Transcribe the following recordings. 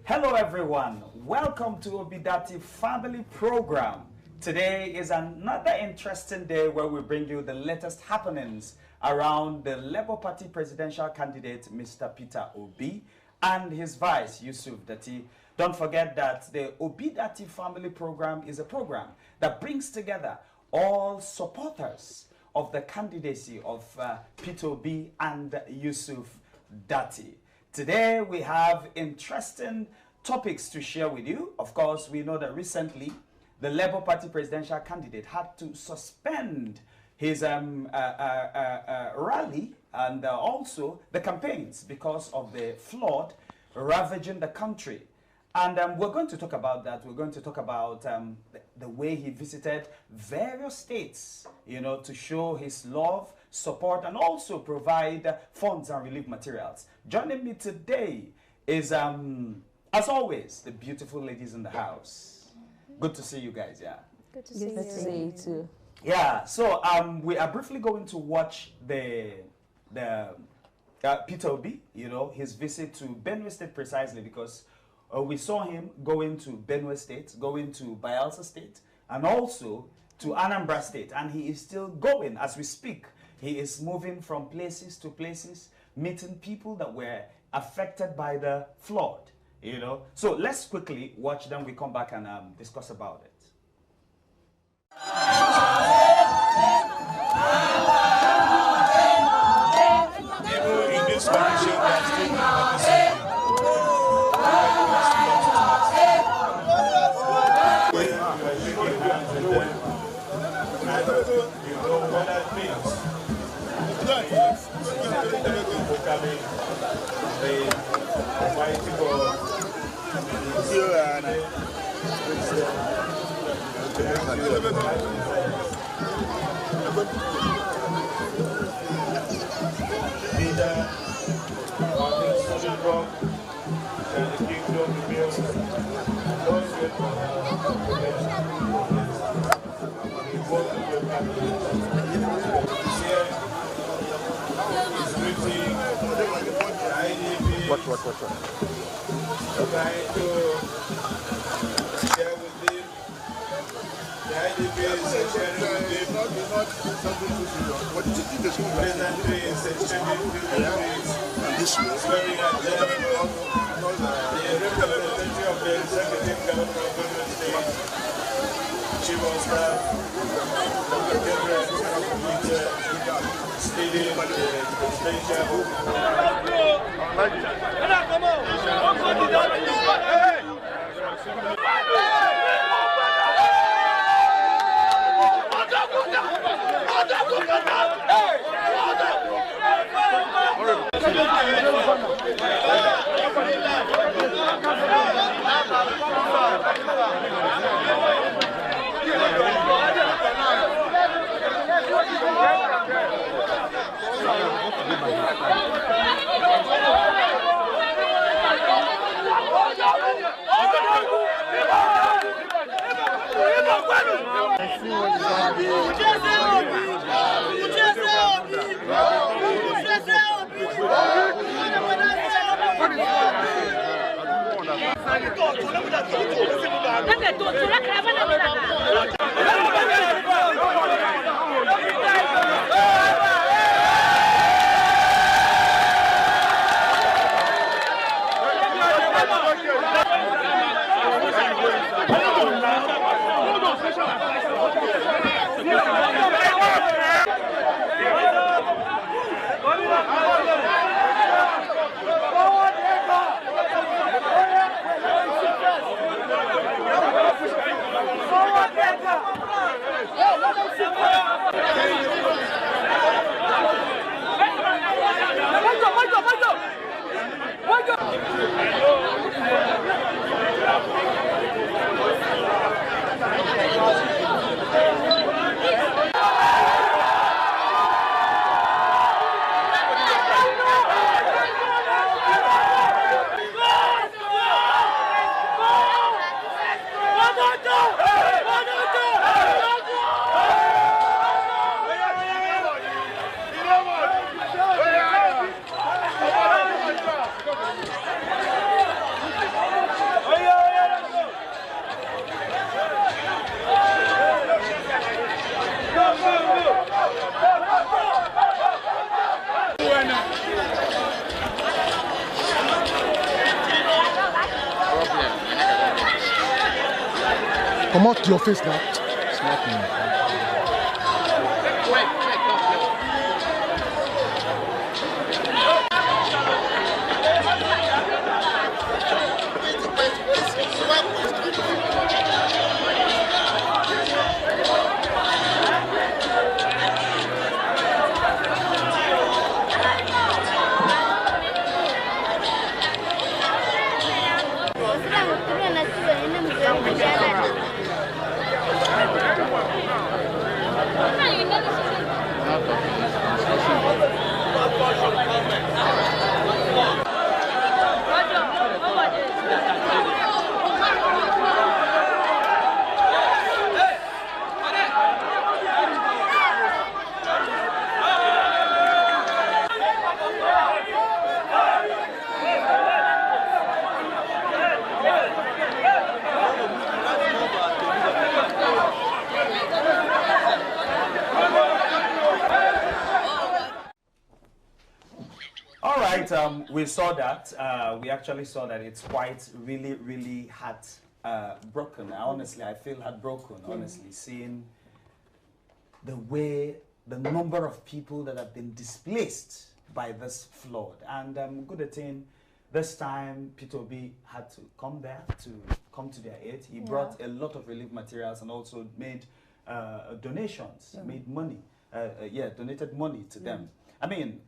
Hello everyone, welcome to ObiDatti Family Program. Today is another interesting day where we bring you the latest happenings around the Labour Party presidential candidate Mr. Peter Obi and his vice Yusuf Datti. Don't forget that the ObiDatti Family Program is a program that brings together all supporters of the candidacy of Peter Obi and Yusuf Datti. Today we have interesting topics to share with you. Of course, we know that recently the Labour Party presidential candidate had to suspend his rally and also the campaigns because of the flood ravaging the country. And we're going to talk about that. We're going to talk about the way he visited various states, you know, to show his love, support, and also provide funds and relief materials. Joining me today is, as always, the beautiful ladies in the house. Good to see you guys, yeah. Good to see you too. Yeah, so we are briefly going to watch the Peter Obi, you know, his visit to Benue State precisely because we saw him going to Benue State, going to Bayelsa State, and also to Anambra State. And he is still going as we speak. He is moving from places to places, meeting people that were affected by the flood, you know. So let's quickly watch them. We come back and discuss about it. In this condition, What? Trying to share with them the IDP is sharing with them. Presently is exchanging deliveries, swearing at them. The representative of the executive government of Benue State, Chief of Staff, Dr. Gabriel, stating the presidential. Forward, Come out your face now. Smoking. We saw that. We actually saw that it's quite really heartbroken. Honestly, I feel heartbroken. Honestly, seeing the number of people that have been displaced by this flood, and good thing this time Peter Obi had to come there to come to their aid. He brought a lot of relief materials and also made donations, made money, donated money to them. I mean,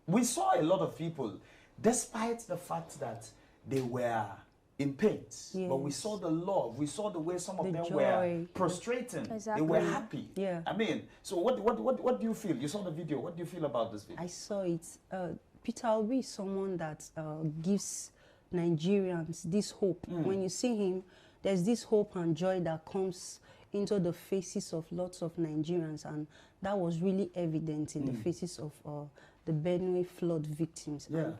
we saw a lot of people, despite the fact that they were in pain, but we saw the love, we saw the way some of them were prostrating. Exactly. They were happy. Yeah. I mean, so what do you feel? You saw the video. What do you feel about this video? I saw it. Peter Obi is someone that gives Nigerians this hope. When you see him, there's this hope and joy that comes into the faces of lots of Nigerians, and that was really evident in the faces of the Benue flood victims. Yeah.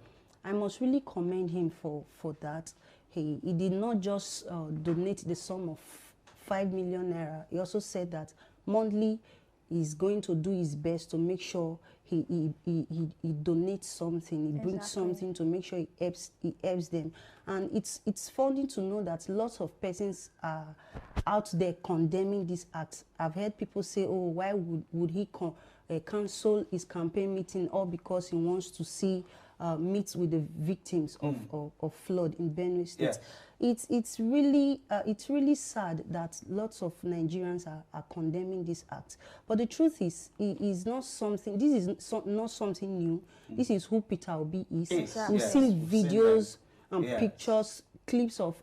I must really commend him for that. He did not just donate the sum of 5 million naira. He also said that monthly he's going to do his best to make sure he donates something, he brings something to make sure he helps them. And it's funny to know that lots of persons are out there condemning this act. I've heard people say, oh, why would he cancel his campaign meeting, all because he wants to see meet with the victims of flood in Benue State. Yes. It's really sad that lots of Nigerians are condemning this act. But the truth is, it is not something. This is not something new. This is who Peter Obi is. We've seen videos and pictures, clips of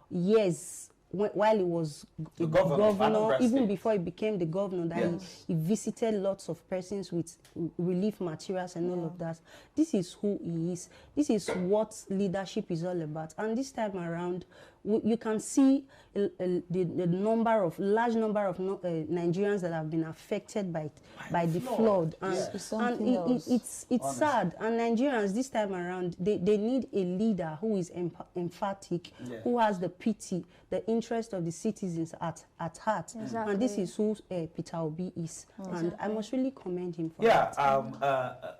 years while he was the governor, even before he became the governor, that he visited lots of persons with relief materials and all of that. This is who he is. This is what leadership is all about. And this time around, you can see the large number of Nigerians that have been affected by the flood. And, it's sad. And Nigerians this time around, they need a leader who is emphatic, who has the pity, the interest of the citizens at heart. Exactly. And this is who Peter Obi is. And I must really commend him for that.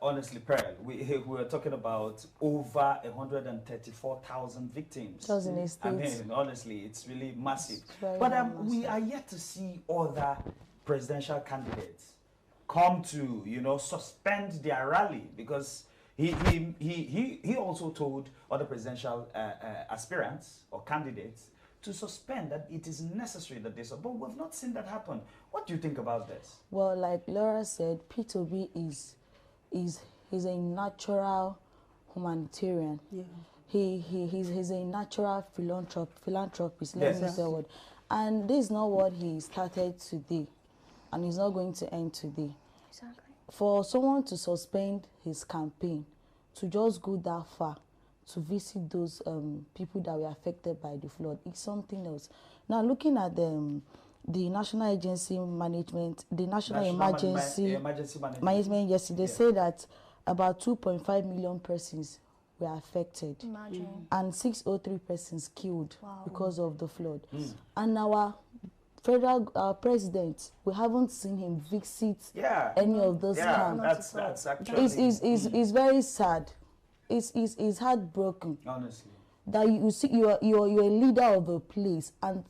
Honestly, Pearl, we were talking about over 134,000 victims. I mean, honestly, it's really massive. But massive. We are yet to see other presidential candidates come to, suspend their rally, because he also told other presidential aspirants or candidates to suspend, that it is necessary that they but we've not seen that happen. What do you think about this? Well, like Laura said, Peter Obi is a natural humanitarian. Yeah. He's a natural philanthropist. Let me say what. And this is not what he started today, and he's not going to end today. Exactly. For someone to suspend his campaign, to just go that far, to visit those people that were affected by the flood, it's something else. Now, looking at the National Emergency Management yesterday, say that about 2.5 million persons were affected. Imagine. And 603 persons killed because of the flood. And our federal president, we haven't seen him visit any of those camps. That's actually... It's very sad. It's heartbroken. Honestly. that you see you're a leader of a place, and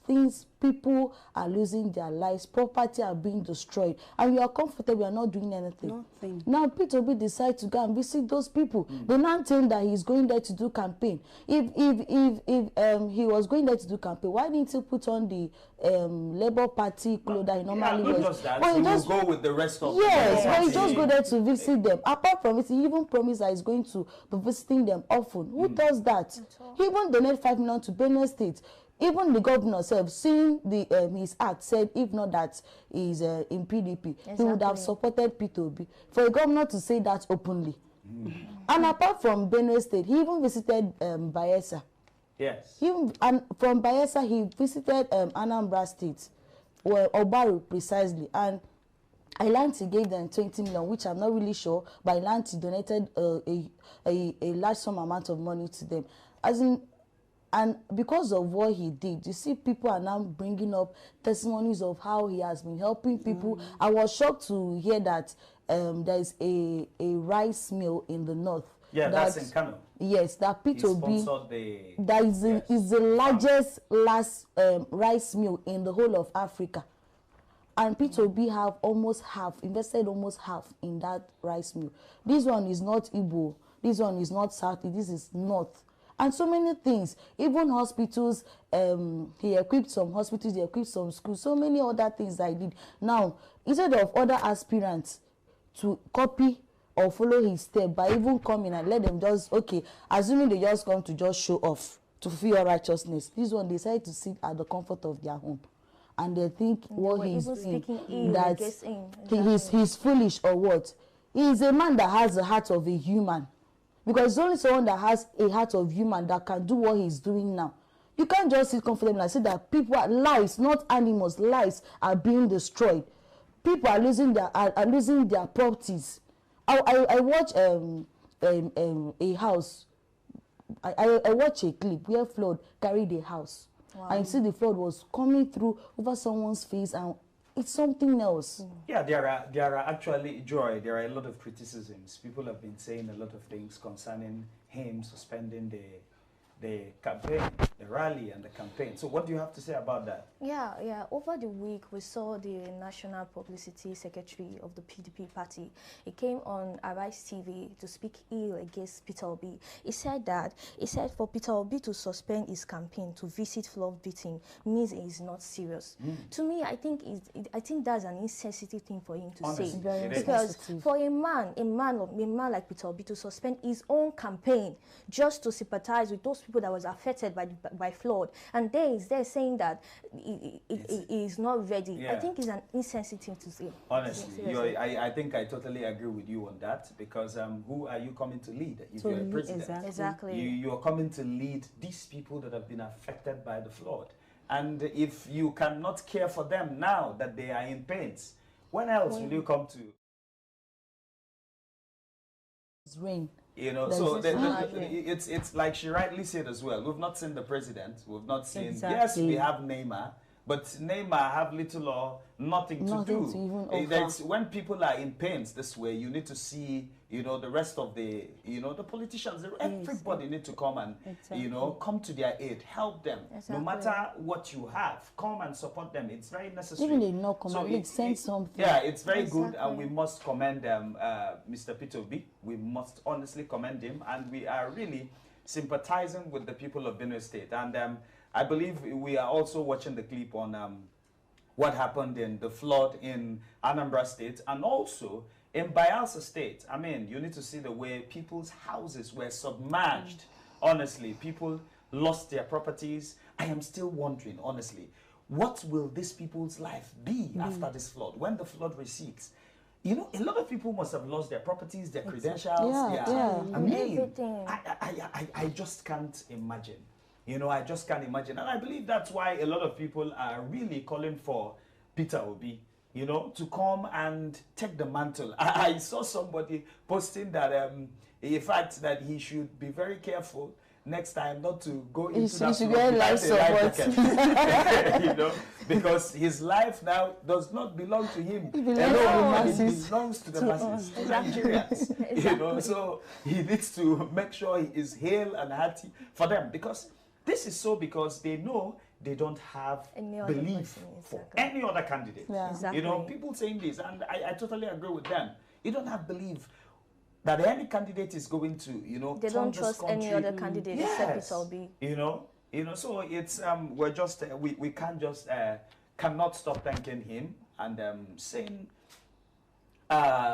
people are losing their lives, property are being destroyed, and you are comfortable, you are not doing anything. Nothing. Now Peter Obi decide to go and visit those people. They now think that he's going there to do campaign. If he was going there to do campaign, why didn't he put on the Labour Party clothes that he normally wears? Just that. Well, he just go with the rest of yes, the but he just go there to visit them. Apart from it, he even promised that he's going to be visiting them often. Who does that? He even donate 5 million to Benue State. Even the governor himself, seeing his act, said if not that he's in PDP, he would have supported Peter Obi. For a governor to say that openly. And apart from Benue State, he even visited Bayelsa. Yes. And from Bayelsa, he visited Anambra State, well, Obaru precisely. And I learned he gave them 20 million, which I'm not really sure, but I learned he donated a large sum amount of money to them. And because of what he did, you see people are now bringing up testimonies of how he has been helping people. I was shocked to hear that there is a rice mill in the north. Yeah, that's in Kano. Yes, that Peter Obi, that is the largest rice mill in the whole of Africa. And Peter Obi have invested almost half in that rice mill. This one is not Igbo, this one is not South, this is North. And so many things, even hospitals, he equipped some hospitals, he equipped some schools, so many other things I did. Now, instead of other aspirants to copy or follow his step by even coming and let them just, okay, assuming they just come to just show off, to fulfill righteousness, this one decide to sit at the comfort of their home. And they think what he's doing, that he's foolish or what. He is a man that has the heart of a human. Because it's only someone that has a heart of human that can do what he's doing now. You can't just sit comfortable and say that people are lives, not animals, lives are being destroyed. People are losing their properties. I watch a house. I watch a clip where flood carried a house. Wow. And you see the flood was coming through over someone's face, and it's something else. Yeah, there are actually, Joy, there are a lot of criticisms. People have been saying a lot of things concerning him suspending the campaign, the rally and the campaign. So what do you have to say about that? Yeah. Over the week, we saw the National Publicity Secretary of the PDP party. He came on Arise TV to speak ill against Peter Obi. He said for Peter Obi to suspend his campaign to visit flood victims means he is not serious. To me, I think that's an insensitive thing for him to Honestly, say. Because for a man like Peter Obi to suspend his own campaign just to sympathize with those people that was affected by flood, and they're saying that he is not ready. Yeah. I think it's an insensitive to say. Honestly, I think I totally agree with you on that, because who are you coming to lead if you're a president? Exactly. You are coming to lead these people that have been affected by the flood. And if you cannot care for them now that they are in pains, when else will you come to? It's rain. You know, so it's like she rightly said as well. We've not seen the president. We've not seen. Yes, we have Neymar, but Neymar have little or nothing to do. When people are in pains this way, you need to see, you know, the rest of the, you know, the politicians. Everybody need to come and, you know, come to their aid, help them. No matter what you have, come and support them. It's very necessary. Even they not come and send something. Yeah, it's very good, and we must commend Mr. Peter Obi. We must honestly commend him, and we are really sympathizing with the people of Benue State. And I believe we are also watching the clip on what happened in the flood in Anambra State and also in Bayelsa State. I mean, you need to see the way people's houses were submerged. Honestly, people lost their properties. I am still wondering, honestly, what will these people's life be after this flood? When the flood recedes, you know, a lot of people must have lost their properties, their credentials. I mean, everything. I just can't imagine. You know, I just can't imagine. And I believe that's why a lot of people are really calling for Peter Obi, you know, to come and take the mantle. I saw somebody posting that, in fact, that he should be very careful next time not to go into that life support. You know, because his life now does not belong to him. It belongs to the masses, to Nigerians. You know, so he needs to make sure he is hale and hearty for them, because this is so because they know they don't have belief for any other candidate. Yeah. Exactly. You know, people saying this, and I totally agree with them. You don't have belief that any candidate is going to, you know, they don't trust any other candidate except Peter Obi. You know, so it's we're just we can't just cannot stop thanking him and saying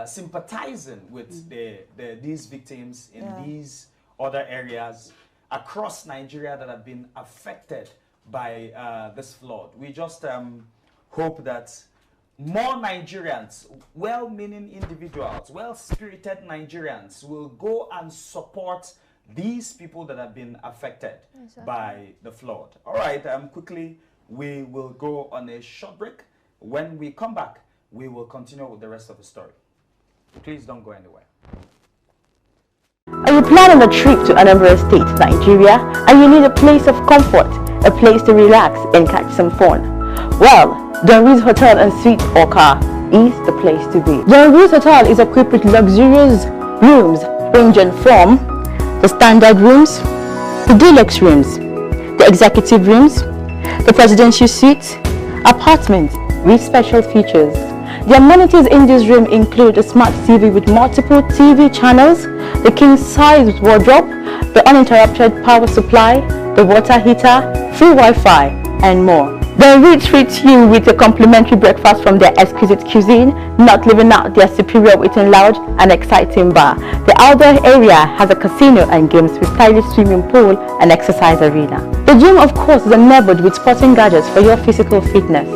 sympathizing with these victims in these other areas across Nigeria that have been affected by this flood. We just hope that more Nigerians, well-meaning individuals, well-spirited Nigerians will go and support these people that have been affected by the flood. All right, quickly, we will go on a short break. When we come back, we will continue with the rest of the story. Please don't go anywhere. Are you planning a trip to Anambra State, Nigeria, and you need a place of comfort, a place to relax and catch some fun? Well, Don Reed's Hotel and Suite Oka is the place to be. Don Reed's Hotel is equipped with luxurious rooms ranging from the standard rooms, the deluxe rooms, the executive rooms, the presidential suites, apartments with special features. The amenities in this room include a smart TV with multiple TV channels, the king-size wardrobe, the uninterrupted power supply, the water heater, free Wi-Fi, and more. Don Reed treats you with a complimentary breakfast from their exquisite cuisine, not leaving out their superior waiting lounge and exciting bar. The outdoor area has a casino and games with stylish swimming pool and exercise arena. The gym, of course, is enabled with sporting gadgets for your physical fitness.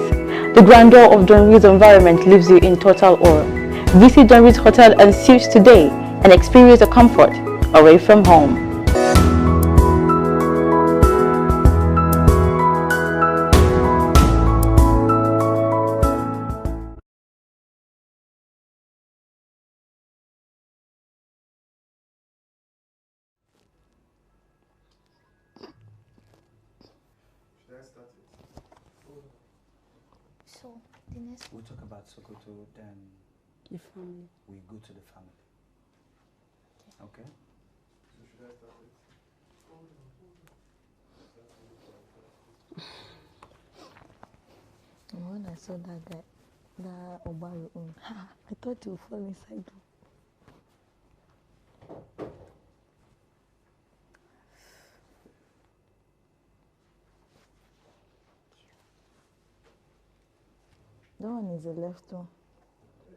The grandeur of Don Reed's environment leaves you in total awe. Visit Don Reed's Hotel and Suites today and experience the comfort away from home. So, the next We'll talk about Sokoto, then The family. we go to the family. Okay? So should I start it? When I saw that guy, that Obaru, I thought he would fall inside. That one is the left one.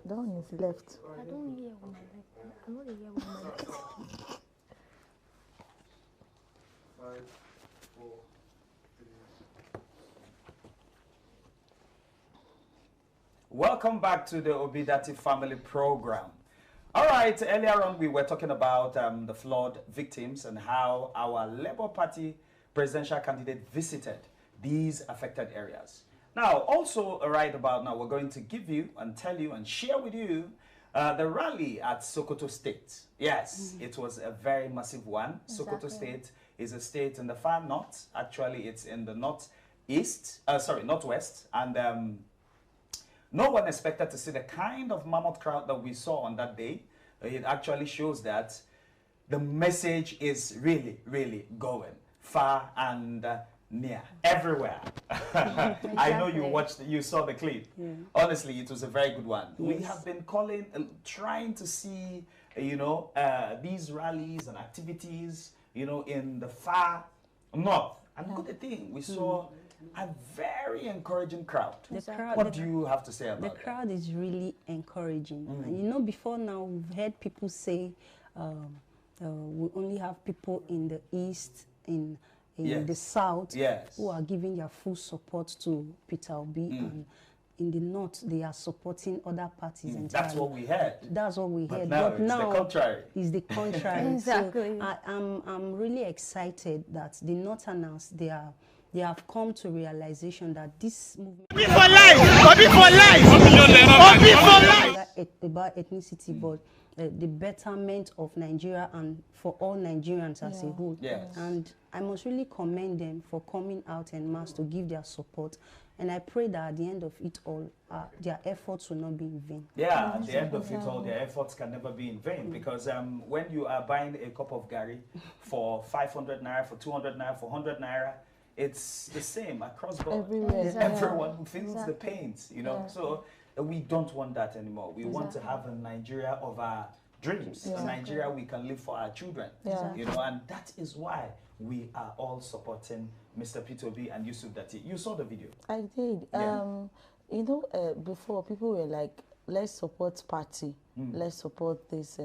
That one is left. I don't hear with my leg. I know they hear with my leg. 5, 4, 3. Welcome back to the ObiDatti Family Program. All right, earlier on we were talking about the flood victims and how our Labour Party presidential candidate visited these affected areas. Now, also right about now, we're going to give you and tell you and share with you the rally at Sokoto State. Yes, it was a very massive one. Exactly. Sokoto State is a state in the far north. Actually, it's in the northwest, and no one expected to see the kind of mammoth crowd that we saw on that day. It actually shows that the message is really, really going far and near, everywhere. I know you saw the clip. Yeah. Honestly, it was a very good one. Yes. We have been calling, trying to see, these rallies and activities, in the far north. And good thing, we saw a very encouraging crowd. What do you have to say about that? The crowd is really encouraging. And before now, we've heard people say we only have people in the east, in the south, who are giving their full support to Peter Obi, and in the north, they are supporting other parties entirely. That's what we heard. That's what we heard. But now it's the contrary. It's the contrary. Exactly. So I'm really excited that the Northerners, they have come to realization that this movement. For life, Obi for life. Obi for life. About ethnicity, but the betterment of Nigeria and for all Nigerians as a whole. Yes. And I must really commend them for coming out en masse to give their support. And I pray that at the end of it all, their efforts will not be in vain. Yeah, at the end of it all, their efforts can never be in vain, because when you are buying a cup of gari for 500 naira, for 200 naira, for 100 naira, it's the same across board. Everywhere. Everyone feels the pains, you know. So we don't want that anymore. We want to have a Nigeria of our dreams, a Nigeria we can live for our children, you know, and that is why we are all supporting Mr. Peter Obi and UsufDatti. You saw the video. I did. You know, before people were like, let's support party, let's support this,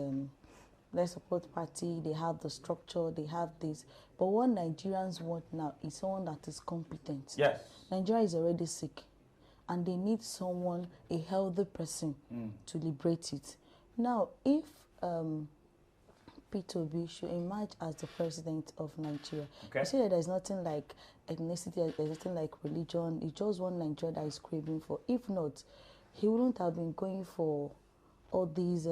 let's support party, they have the structure, they have this. But what Nigerians want now is someone that is competent. Yes. Nigeria is already sick, and they need someone, a healthy person, to liberate it. Now, if Peter Obi should emerge as the president of Nigeria, you see that there's nothing like ethnicity, there's nothing like religion. It's just one Nigeria that is craving for. If not, he wouldn't have been going for all these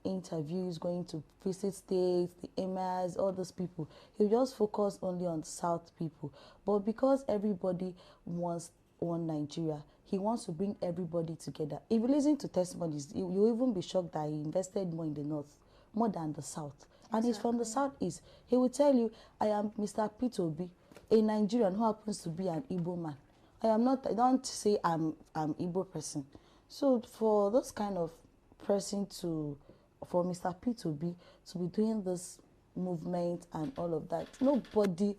interviews, going to visit states, the emirs, all those people. He'll just focus only on South people. But because everybody wants one Nigeria, he wants to bring everybody together. If you listen to testimonies, you'll even be shocked that he invested more in the north, more than the south. And he's from the southeast. He will tell you, I am Mr. Peter Obi, a Nigerian who happens to be an Igbo man. I don't say I'm Igbo person. So for those kind of person for Mr. Peter Obi to be doing this movement and all of that, nobody,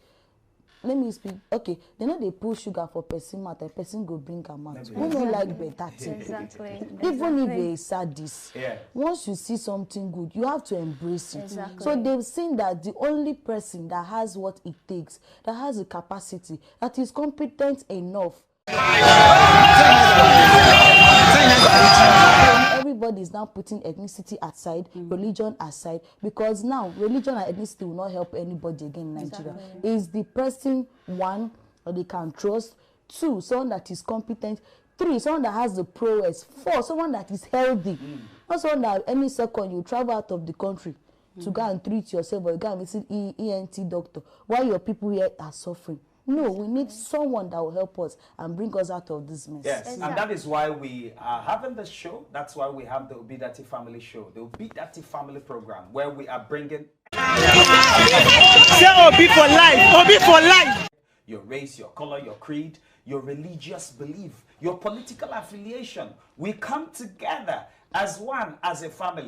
let me speak, okay, they know they put sugar for person mouth, a person go bring a mouth. Who don't like better thing? Exactly. Even if they sadist, once you see something good, you have to embrace it. Exactly. So they've seen that the only person that has what it takes, that has the capacity, that is competent enough. Everybody is now putting ethnicity aside, religion aside, because now religion and ethnicity will not help anybody again in Nigeria. Is the person, one, that they can trust; two, someone that is competent; three, someone that has the prowess; four, someone that is healthy. Not someone that any second you travel out of the country to go and treat yourself, or you go and visit ENT doctor while your people here are suffering. No, we need someone that will help us and bring us out of this mess. Yes, and that is why we are having the show. That's why we have the ObiDatti Family Show, the ObiDatti Family Program, where we are bringing... Say Obi for life, Obi for life. Your race, your color, your creed, your religious belief, your political affiliation. We come together as one, as a family.